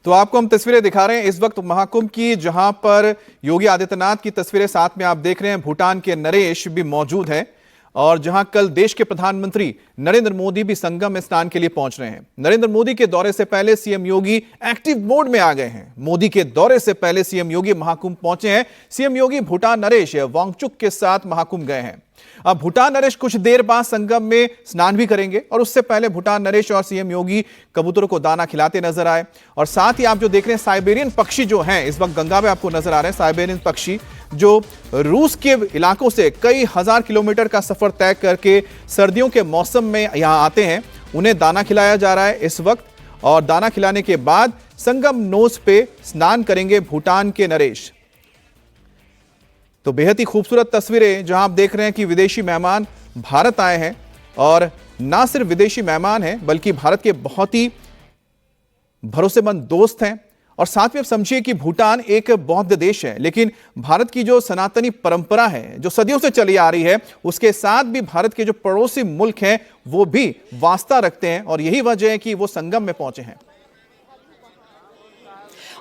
तो आपको हम तस्वीरें दिखा रहे हैं इस वक्त महाकुंभ की, जहां पर योगी आदित्यनाथ की तस्वीरें साथ में आप देख रहे हैं। भूटान के नरेश भी मौजूद हैं और जहां कल देश के प्रधानमंत्री नरेंद्र मोदी भी संगम में स्नान के लिए पहुंच रहे हैं। नरेंद्र मोदी के दौरे से पहले सीएम योगी एक्टिव मोड में आ गए हैं। मोदी के दौरे से पहले सीएम योगी महाकुंभ पहुंचे हैं। सीएम योगी भूटान नरेश वांगचुक के साथ महाकुंभ गए हैं। अब भूटान नरेश कुछ देर बाद संगम में स्नान भी करेंगे और उससे पहले भूटान नरेश और सीएम योगी कबूतरों को दाना खिलाते नजर आए। और साथ ही आप जो देख रहे हैं साइबेरियन पक्षी जो हैं इस वक्त गंगा में आपको नजर आ रहे हैं। साइबेरियन पक्षी जो रूस के इलाकों से कई हजार किलोमीटर का सफर तय करके सर्दियों के मौसम में यहां आते हैं, उन्हें दाना खिलाया जा रहा है इस वक्त। और दाना खिलाने के बाद संगम नोज पे स्नान करेंगे भूटान के नरेश। तो बेहद ही खूबसूरत तस्वीरें जहां आप देख रहे हैं कि विदेशी मेहमान भारत आए हैं और ना सिर्फ विदेशी मेहमान हैं बल्कि भारत के बहुत ही भरोसेमंद दोस्त हैं। और साथ में आप समझिए कि भूटान एक बौद्ध देश है, लेकिन भारत की जो सनातनी परंपरा है जो सदियों से चली आ रही है, उसके साथ भी भारत के जो पड़ोसी मुल्क हैं वो भी वास्ता रखते हैं और यही वजह है कि वो संगम में पहुंचे हैं।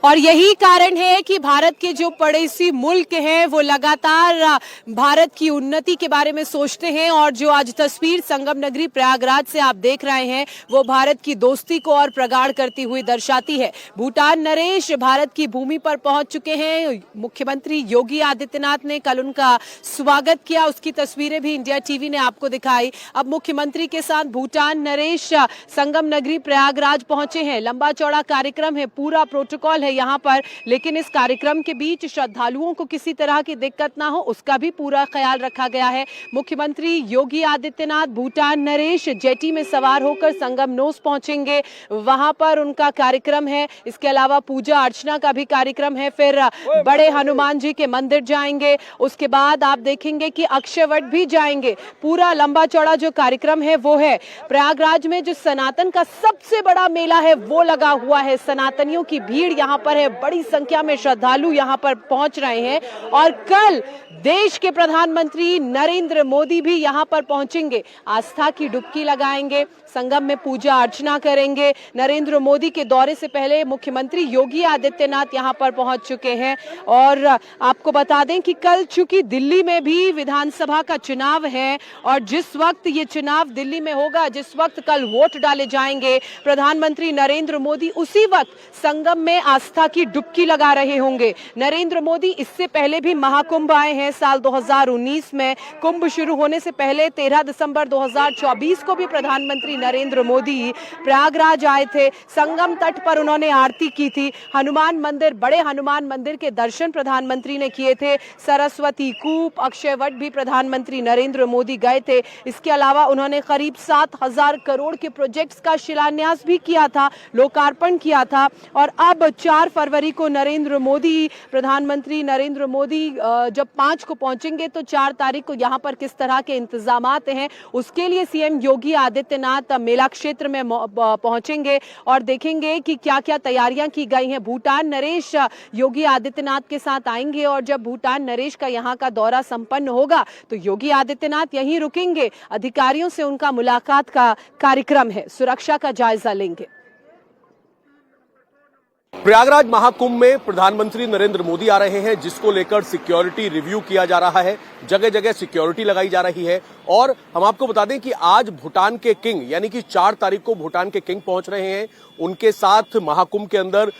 और यही कारण है कि भारत के जो पड़ोसी मुल्क हैं वो लगातार भारत की उन्नति के बारे में सोचते हैं। और जो आज तस्वीर संगम नगरी प्रयागराज से आप देख रहे हैं वो भारत की दोस्ती को और प्रगाढ़ करती हुई दर्शाती है। भूटान नरेश भारत की भूमि पर पहुंच चुके हैं। मुख्यमंत्री योगी आदित्यनाथ ने कल उनका स्वागत किया, उसकी तस्वीरें भी इंडिया टीवी ने आपको दिखाई। अब मुख्यमंत्री के साथ भूटान नरेश संगम नगरी प्रयागराज पहुंचे हैं। लंबा चौड़ा कार्यक्रम है, पूरा प्रोटोकॉल है यहाँ पर, लेकिन इस कार्यक्रम के बीच श्रद्धालुओं को किसी तरह की दिक्कत ना हो उसका भी पूरा ख्याल रखा गया है। मुख्यमंत्री योगी आदित्यनाथ भूटान नरेश जेटी में सवार होकर संगम नोस पहुंचेंगे, वहां पर उनका कार्यक्रम है। इसके अलावा पूजा अर्चना का भी कार्यक्रम है। फिर बड़े हनुमान जी के मंदिर जाएंगे, उसके बाद आप देखेंगे कि अक्षयवट भी जाएंगे। पूरा लंबा चौड़ा जो कार्यक्रम है वो है। प्रयागराज में जो सनातन का सबसे बड़ा मेला है वो लगा हुआ है। सनातनियों की भीड़ यहाँ पर है, बड़ी संख्या में श्रद्धालु यहां पर पहुंच रहे हैं। और कल देश के प्रधानमंत्री नरेंद्र मोदी भी यहां पर पहुंचेंगे, आस्था की डुबकी लगाएंगे, संगम में पूजा अर्चना करेंगे। नरेंद्र मोदी के दौरे से पहले मुख्यमंत्री योगी आदित्यनाथ यहां पर पहुंच चुके हैं। और आपको बता दें कि कल चूंकि दिल्ली में भी विधानसभा का चुनाव है और जिस वक्त ये चुनाव दिल्ली में होगा, जिस वक्त कल वोट डाले जाएंगे, प्रधानमंत्री नरेंद्र मोदी उसी वक्त संगम में आस्था की डुबकी लगा रहे होंगे। नरेंद्र मोदी इससे पहले भी महाकुंभ आए हैं साल 2019 में। कुंभ शुरू होने से पहले 13 दिसंबर 2024 को भी प्रधानमंत्री नरेंद्र मोदी प्रयागराज आए थे। संगम तट पर उन्होंने आरती की थी। हनुमान मंदिर, बड़े हनुमान मंदिर के दर्शन प्रधानमंत्री ने किए थे। सरस्वती कूप, अक्षयवट भी प्रधानमंत्री नरेंद्र मोदी गए थे। इसके अलावा उन्होंने करीब 7,000 करोड़ के प्रोजेक्ट्स का शिलान्यास भी किया था, लोकार्पण किया था। और अब 4 फरवरी को प्रधानमंत्री नरेंद्र मोदी जब 5 को पहुंचेंगे तो 4 तारीख को यहां पर किस तरह के इंतजामात हैं उसके लिए सीएम योगी आदित्यनाथ मेला क्षेत्र में पहुंचेंगे और देखेंगे कि क्या क्या तैयारियां की गई हैं। भूटान नरेश योगी आदित्यनाथ के साथ आएंगे और जब भूटान नरेश का यहां का दौरा संपन्न होगा तो योगी आदित्यनाथ यहीं रुकेंगे। अधिकारियों से उनका मुलाकात का कार्यक्रम है, सुरक्षा का जायजा लेंगे। प्रयागराज महाकुंभ में प्रधानमंत्री नरेंद्र मोदी आ रहे हैं, जिसको लेकर सिक्योरिटी रिव्यू किया जा रहा है। जगह जगह सिक्योरिटी लगाई जा रही है। और हम आपको बता दें कि आज भूटान के किंग यानी कि 4 तारीख को भूटान के किंग पहुंच रहे हैं। उनके साथ महाकुंभ के अंदर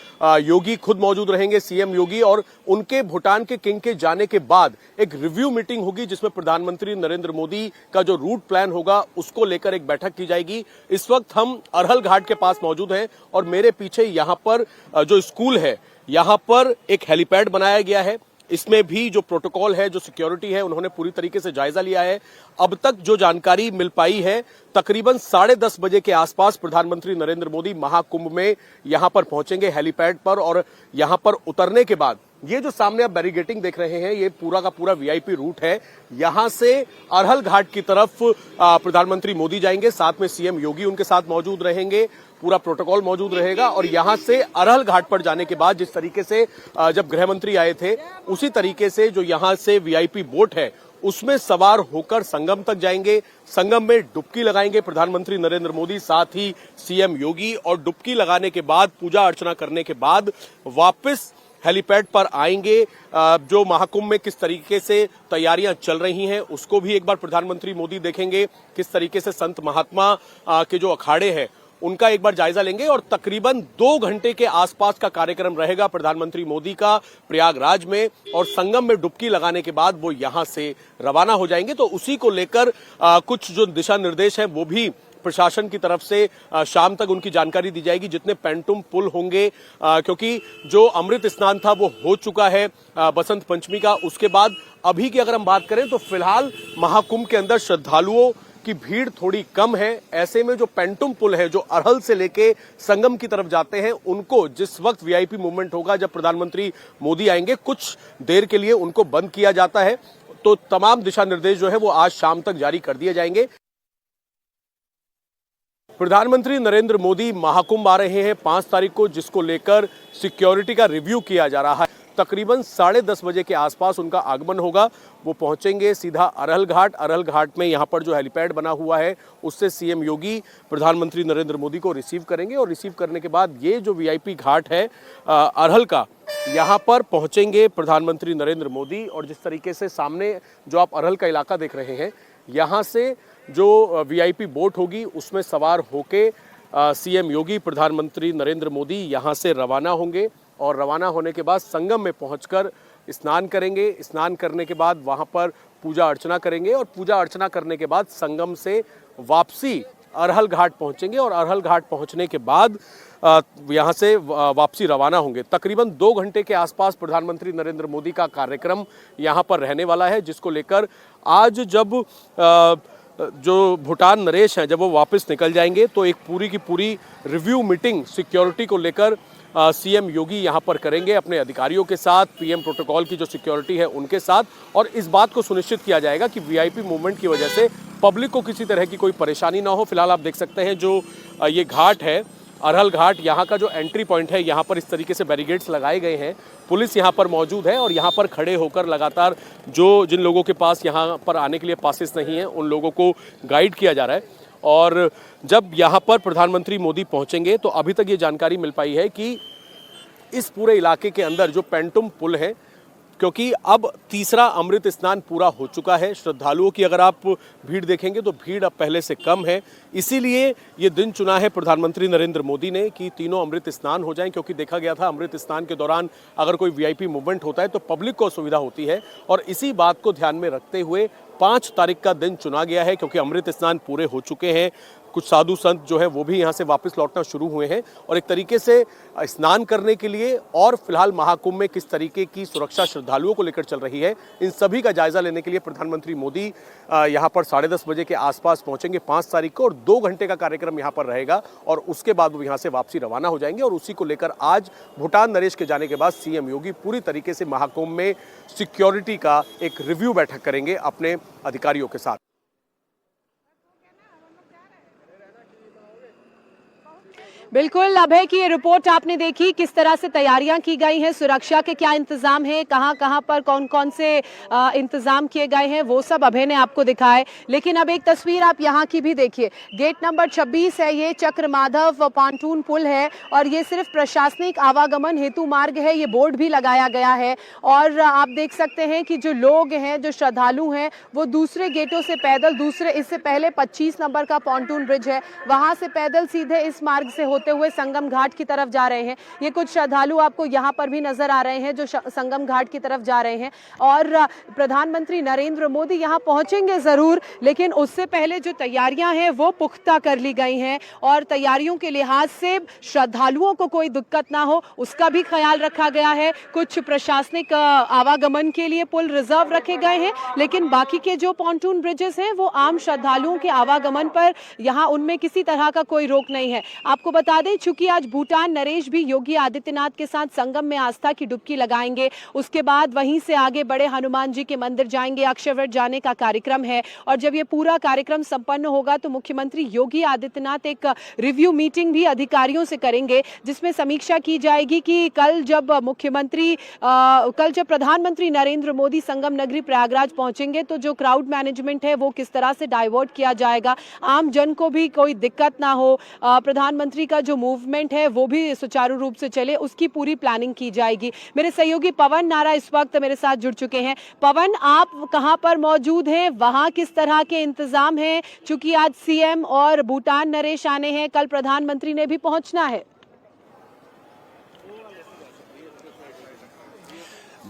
योगी खुद मौजूद रहेंगे, सीएम योगी। और उनके भूटान के किंग के जाने के बाद एक रिव्यू मीटिंग होगी जिसमें प्रधानमंत्री नरेंद्र मोदी का जो रूट प्लान होगा उसको लेकर एक बैठक की जाएगी। इस वक्त हम अरहल घाट के पास मौजूद हैं और मेरे पीछे यहां पर जो स्कूल है यहां पर एक हेलीपैड बनाया गया है। इसमें भी जो प्रोटोकॉल है, जो सिक्योरिटी है, उन्होंने पूरी तरीके से जायजा लिया है। अब तक जो जानकारी मिल पाई है तकरीबन 10:30 बजे के आसपास प्रधानमंत्री नरेंद्र मोदी महाकुंभ में यहां पर पहुंचेंगे हेलीपैड पर। और यहां पर उतरने के बाद ये जो सामने आप बैरिगेटिंग देख रहे हैं ये पूरा का पूरा वीआईपी रूट है। यहां से अरहल घाट की तरफ प्रधानमंत्री मोदी जाएंगे, साथ में सीएम योगी उनके साथ मौजूद रहेंगे। पूरा प्रोटोकॉल मौजूद रहेगा। और यहां से अरहल घाट पर जाने के बाद जिस तरीके से जब गृह मंत्री आए थे उसी तरीके से जो यहां से वीआईपी बोट है उसमें सवार होकर संगम तक जाएंगे। संगम में डुबकी लगाएंगे प्रधानमंत्री नरेंद्र मोदी, साथ ही सीएम योगी, और डुबकी लगाने के बाद, पूजा अर्चना करने के बाद वापस हेलीपैड पर आएंगे। जो महाकुंभ में किस तरीके से तैयारियां चल रही हैं उसको भी एक बार प्रधानमंत्री मोदी देखेंगे। किस तरीके से संत महात्मा के जो अखाड़े हैं उनका एक बार जायजा लेंगे, और तकरीबन 2 घंटे के आसपास का कार्यक्रम रहेगा प्रधानमंत्री मोदी का प्रयागराज में, और संगम में डुबकी लगाने के बाद वो यहां से रवाना हो जाएंगे। तो उसी को लेकर कुछ जो दिशा निर्देश हैं वो भी प्रशासन की तरफ से शाम तक उनकी जानकारी दी जाएगी। जितने पेंटुम पुल होंगे, क्योंकि जो अमृत स्नान था वो हो चुका है बसंत पंचमी का, उसके बाद अभी की अगर हम बात करें तो फिलहाल महाकुंभ के अंदर श्रद्धालुओं की भीड़ थोड़ी कम है। ऐसे में जो पेंटुम पुल है जो अरहल से लेके संगम की तरफ जाते हैं, उनको जिस वक्त वीआईपी मूवमेंट होगा, जब प्रधानमंत्री मोदी आएंगे, कुछ देर के लिए उनको बंद किया जाता है। तो तमाम दिशा निर्देश जो है वो आज शाम तक जारी कर दिए जाएंगे। प्रधानमंत्री नरेंद्र मोदी महाकुंभ आ रहे हैं 5 तारीख को, जिसको लेकर सिक्योरिटी का रिव्यू किया जा रहा है। तकरीबन 10:30 बजे के आसपास उनका आगमन होगा। वो पहुंचेंगे सीधा अरहल घाट। अरहल घाट में यहां पर जो हेलीपैड बना हुआ है उससे सीएम योगी प्रधानमंत्री नरेंद्र मोदी को रिसीव करेंगे, और रिसीव करने के बाद ये जो वीआईपी घाट है अरहल का, यहां पर पहुंचेंगे प्रधानमंत्री नरेंद्र मोदी। और जिस तरीके से सामने जो आप अरहल का इलाका देख रहे हैं, यहां से जो वीआईपी बोट होगी उसमें सवार होके सीएम योगी प्रधानमंत्री नरेंद्र मोदी यहां से रवाना होंगे, और रवाना होने के बाद संगम में पहुंचकर स्नान करेंगे। स्नान करने के बाद वहां पर पूजा अर्चना करेंगे, और पूजा अर्चना करने के बाद संगम से वापसी अरहल घाट पहुंचेंगे, और अरहल घाट पहुंचने के बाद यहां से वापसी रवाना होंगे। तकरीबन 2 घंटे के आसपास प्रधानमंत्री नरेंद्र मोदी का कार्यक्रम यहां पर रहने वाला है, जिसको लेकर आज जब जो भूटान नरेश हैं जब वो वापस निकल जाएंगे तो एक पूरी की पूरी रिव्यू मीटिंग सिक्योरिटी को लेकर सीएम योगी यहां पर करेंगे अपने अधिकारियों के साथ, पीएम प्रोटोकॉल की जो सिक्योरिटी है उनके साथ, और इस बात को सुनिश्चित किया जाएगा कि वीआईपी मूवमेंट की वजह से पब्लिक को किसी तरह की कोई परेशानी ना हो। फिलहाल आप देख सकते हैं जो ये घाट है अरहल घाट, यहाँ का जो एंट्री पॉइंट है, यहाँ पर इस तरीके से बैरिकेड्स लगाए गए हैं। पुलिस यहाँ पर मौजूद है, और यहाँ पर खड़े होकर लगातार जिन लोगों के पास यहाँ पर आने के लिए पासेस नहीं है उन लोगों को गाइड किया जा रहा है। और जब यहाँ पर प्रधानमंत्री मोदी पहुँचेंगे तो अभी तक ये जानकारी मिल पाई है कि इस पूरे इलाके के अंदर जो पेंटुम पुल है, क्योंकि अब तीसरा अमृत स्नान पूरा हो चुका है, श्रद्धालुओं की अगर आप भीड़ देखेंगे तो भीड़ अब पहले से कम है। इसीलिए ये दिन चुना है प्रधानमंत्री नरेंद्र मोदी ने कि तीनों अमृत स्नान हो जाएं, क्योंकि देखा गया था अमृत स्नान के दौरान अगर कोई वीआईपी मूवमेंट होता है तो पब्लिक को असुविधा होती है, और इसी बात को ध्यान में रखते हुए 5 तारीख का दिन चुना गया है, क्योंकि अमृत स्नान पूरे हो चुके हैं। कुछ साधु संत जो है वो भी यहाँ से वापस लौटना शुरू हुए हैं, और एक तरीके से स्नान करने के लिए और फिलहाल महाकुंभ में किस तरीके की सुरक्षा श्रद्धालुओं को लेकर चल रही है, इन सभी का जायजा लेने के लिए प्रधानमंत्री मोदी यहाँ पर 10:30 बजे के आसपास पहुंचेंगे 5 तारीख को, और 2 घंटे का कार्यक्रम यहाँ पर रहेगा, और उसके बाद वो यहाँ से वापसी रवाना हो जाएंगे। और उसी को लेकर आज भूटान नरेश के जाने के बाद सीएम योगी पूरी तरीके से महाकुंभ में सिक्योरिटी का एक रिव्यू बैठक करेंगे अपने अधिकारियों के साथ। बिल्कुल अभय की ये रिपोर्ट आपने देखी, किस तरह से तैयारियां की गई हैं, सुरक्षा के क्या इंतजाम हैं, कहां कहां पर कौन कौन से इंतजाम किए गए हैं, वो सब अभय ने आपको दिखाए। लेकिन अब एक तस्वीर आप यहां की भी देखिए। गेट नंबर 26 है, ये चक्रमाधव पॉन्टून पुल है, और ये सिर्फ प्रशासनिक आवागमन हेतु मार्ग है, ये बोर्ड भी लगाया गया है। और आप देख सकते हैं कि जो लोग हैं, जो श्रद्धालु हैं, वो दूसरे गेटों से पैदल, इससे पहले 25 नंबर का पॉन्टून ब्रिज है, वहां से पैदल सीधे इस मार्ग से होते हुए संगम घाट की तरफ जा रहे हैं। ये कुछ श्रद्धालु आपको यहाँ पर भी नजर आ रहे हैं जो संगम घाट की तरफ जा रहे हैं। और प्रधानमंत्री नरेंद्र मोदी यहाँ पहुंचेंगे जरूर, लेकिन उससे पहले जो तैयारियां हैं वो पुख्ता कर ली गई हैं, और तैयारियों के लिहाज से श्रद्धालुओं को कोई दिक्कत ना हो उसका भी ख्याल रखा गया है। कुछ प्रशासनिक आवागमन के लिए पुल रिजर्व रखे गए हैं, लेकिन बाकी के जो पॉन्टून ब्रिजेस हैं वो आम श्रद्धालुओं के आवागमन पर यहाँ उनमें किसी तरह का कोई रोक नहीं है। आपको बता दें, चूंकि आज भूटान नरेश भी योगी आदित्यनाथ के साथ संगम में आस्था की डुबकी लगाएंगे, उसके बाद वहीं से आगे बड़े हनुमान जी के मंदिर जाएंगे, अक्षयवट जाने का कार्यक्रम है। और जब ये पूरा कार्यक्रम संपन्न होगा तो मुख्यमंत्री योगी आदित्यनाथ एक रिव्यू मीटिंग भी अधिकारियों से करेंगे, जिसमें समीक्षा की जाएगी कि कल जब प्रधानमंत्री नरेंद्र मोदी संगम नगरी प्रयागराज पहुंचेंगे तो जो क्राउड मैनेजमेंट है वो किस तरह से डाइवर्ट किया जाएगा, आम जन को भी कोई दिक्कत ना हो, प्रधानमंत्री का जो मूवमेंट है वो भी सुचारू रूप से चले, उसकी पूरी प्लानिंग की जाएगी। मेरे सहयोगी पवन नारा इस वक्त मेरे साथ जुड़ चुके हैं। पवन, आप कहां पर मौजूद हैं, वहां किस तरह के इंतजाम हैं? चूंकि आज सीएम और भूटान नरेश आने हैं, कल प्रधानमंत्री ने भी पहुंचना है।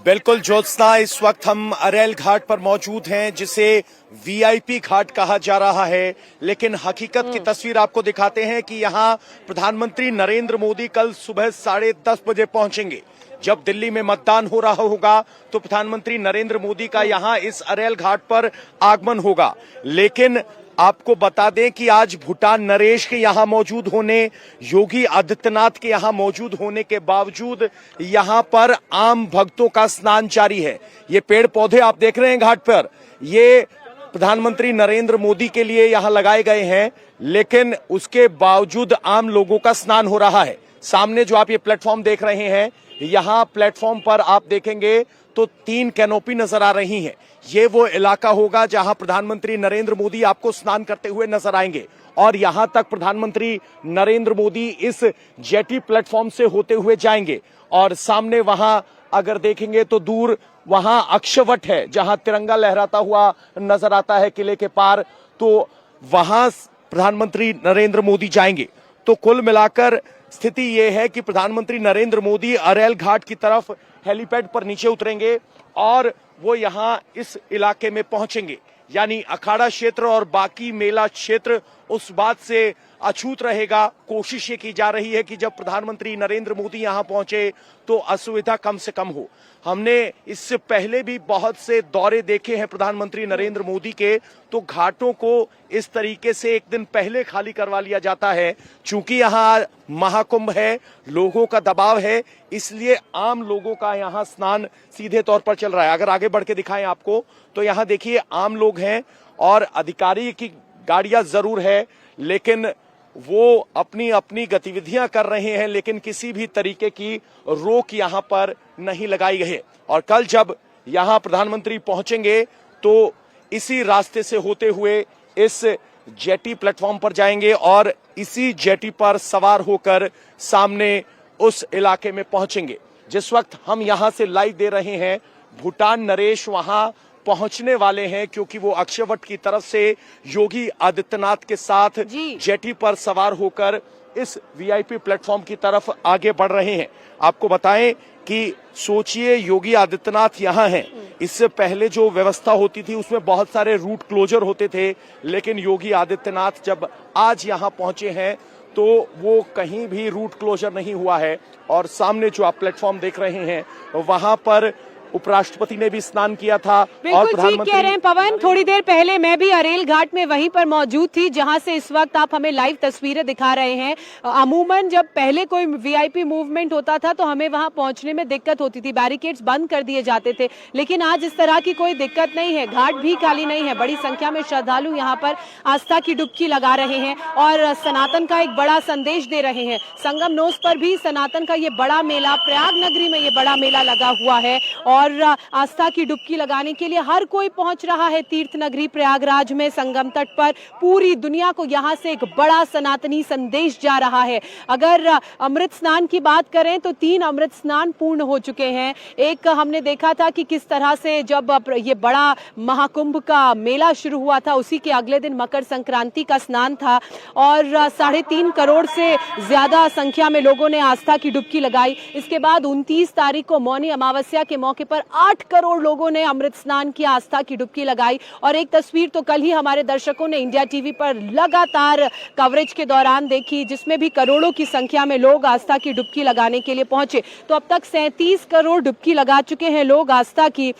बिल्कुल ज्योत्सना, इस वक्त हम अरेल घाट पर मौजूद हैं, जिसे वीआईपी घाट कहा जा रहा है, लेकिन हकीकत की तस्वीर आपको दिखाते हैं कि यहां प्रधानमंत्री नरेंद्र मोदी कल सुबह 10:30 बजे पहुंचेंगे। जब दिल्ली में मतदान हो रहा होगा तो प्रधानमंत्री नरेंद्र मोदी का यहां इस अरेल घाट पर आगमन होगा। लेकिन आपको बता दें कि आज भूटान नरेश के यहां मौजूद होने, योगी आदित्यनाथ के यहां मौजूद होने के बावजूद यहां पर आम भक्तों का स्नान जारी है। ये पेड़ पौधे आप देख रहे हैं घाट पर, ये प्रधानमंत्री नरेंद्र मोदी के लिए यहां लगाए गए हैं, लेकिन उसके बावजूद आम लोगों का स्नान हो रहा है। सामने जो आप ये प्लेटफॉर्म देख रहे हैं, यहां प्लेटफॉर्म पर आप देखेंगे तो 3 कैनोपी नजर आ रही हैं। ये वो इलाका होगा जहां प्रधानमंत्री नरेंद्र मोदी आपको स्नान करते हुए नजर आएंगे, और यहां तक प्रधानमंत्री नरेंद्र मोदी इस जेटी प्लेटफॉर्म से होते हुए जाएंगे। और सामने वहां अगर देखेंगे तो दूर वहां अक्षयवट है, जहां तिरंगा लहराता हुआ नजर आता है किले के पार, तो वहां प्रधानमंत्री नरेंद्र मोदी जाएंगे। तो कुल मिलाकर स्थिति यह है कि प्रधानमंत्री नरेंद्र मोदी अरेल घाट की तरफ हेलीपैड पर नीचे उतरेंगे और वो यहां इस इलाके में पहुंचेंगे। यानी अखाड़ा क्षेत्र और बाकी मेला क्षेत्र उस बात से अछूत रहेगा। कोशिश ये की जा रही है कि जब प्रधानमंत्री नरेंद्र मोदी यहां पहुंचे तो असुविधा कम से कम हो। हमने इससे पहले भी बहुत से दौरे देखे हैं प्रधानमंत्री नरेंद्र मोदी के, तो घाटों को इस तरीके से एक दिन पहले खाली करवा लिया जाता है। चूंकि यहां महाकुंभ है, लोगों का दबाव है, इसलिए आम लोगों का यहां स्नान सीधे तौर पर चल रहा है। अगर आगे बढ़ के दिखाएं आपको, तो यहां देखिए आम लोग हैं और अधिकारी की गाड़ियां जरूर है, लेकिन वो अपनी अपनी गतिविधियां कर रहे हैं, लेकिन किसी भी तरीके की रोक यहां पर नहीं लगाई गई है। और कल जब यहां प्रधानमंत्री पहुंचेंगे तो इसी रास्ते से होते हुए इस जेटी प्लेटफॉर्म पर जाएंगे और इसी जेटी पर सवार होकर सामने उस इलाके में पहुंचेंगे। जिस वक्त हम यहां से लाइव दे रहे हैं, भूटान नरेश वहां पहुंचने वाले हैं, क्योंकि वो अक्षयवट की तरफ से योगी आदित्यनाथ के साथ जेटी पर सवार होकर इस वीआईपी प्लेटफॉर्म की तरफ आगे बढ़ रहे हैं। आपको बताएं कि सोचिए, योगी आदित्यनाथ यहां हैं, इससे पहले जो व्यवस्था होती थी उसमें बहुत सारे रूट क्लोजर होते थे, लेकिन योगी आदित्यनाथ जब आज यहां पहुंचे हैं तो वो कहीं भी रूट क्लोजर नहीं हुआ है। और सामने जो आप प्लेटफॉर्म देख रहे हैं, वहां पर उपराष्ट्रपति ने भी स्नान किया था। बिल्कुल और प्रधानमंत्री ठीक कह रहे हैं पवन, थोड़ी देर पहले मैं भी अरेल घाट में वहीं पर मौजूद थी, जहां से इस वक्त आप हमें लाइव तस्वीरें दिखा रहे हैं। अमूमन जब पहले कोई वीआईपी मूवमेंट होता था तो हमें वहां पहुंचने में दिक्कत होती थी, बैरिकेड्स बंद कर दिए जाते थे, लेकिन आज इस तरह की कोई दिक्कत नहीं है। घाट भी खाली नहीं है, बड़ी संख्या में श्रद्धालु यहाँ पर आस्था की डुबकी लगा रहे हैं और सनातन का एक बड़ा संदेश दे रहे हैं। संगम नोस पर भी सनातन का ये बड़ा मेला, प्रयाग नगरी में ये बड़ा मेला लगा हुआ है और आस्था की डुबकी लगाने के लिए हर कोई पहुंच रहा है तीर्थ नगरी प्रयागराज में, संगम तट पर। पूरी दुनिया को यहां से एक बड़ा सनातनी संदेश जा रहा है। अगर अमृत स्नान की बात करें तो 3 अमृत स्नान पूर्ण हो चुके हैं। एक हमने देखा था कि किस तरह से जब ये बड़ा महाकुंभ का मेला शुरू हुआ था, उसी के अगले दिन मकर संक्रांति का स्नान था और 3.5 करोड़ से ज्यादा संख्या में लोगों ने आस्था की डुबकी लगाई। इसके बाद 29 तारीख को मौनी अमावस्या के मौके पर 8 करोड़ लोगों ने अमृत स्नान की आस्था की डुबकी लगाई। और एक तस्वीर तो कल ही हमारे दर्शकों ने इंडिया टीवी पर लगातार कवरेज के दौरान देखी, जिसमें भी करोड़ों की संख्या में लोग आस्था की डुबकी लगाने के लिए पहुंचे। तो अब तक 37 करोड़ डुबकी लगा चुके हैं लोग आस्था की।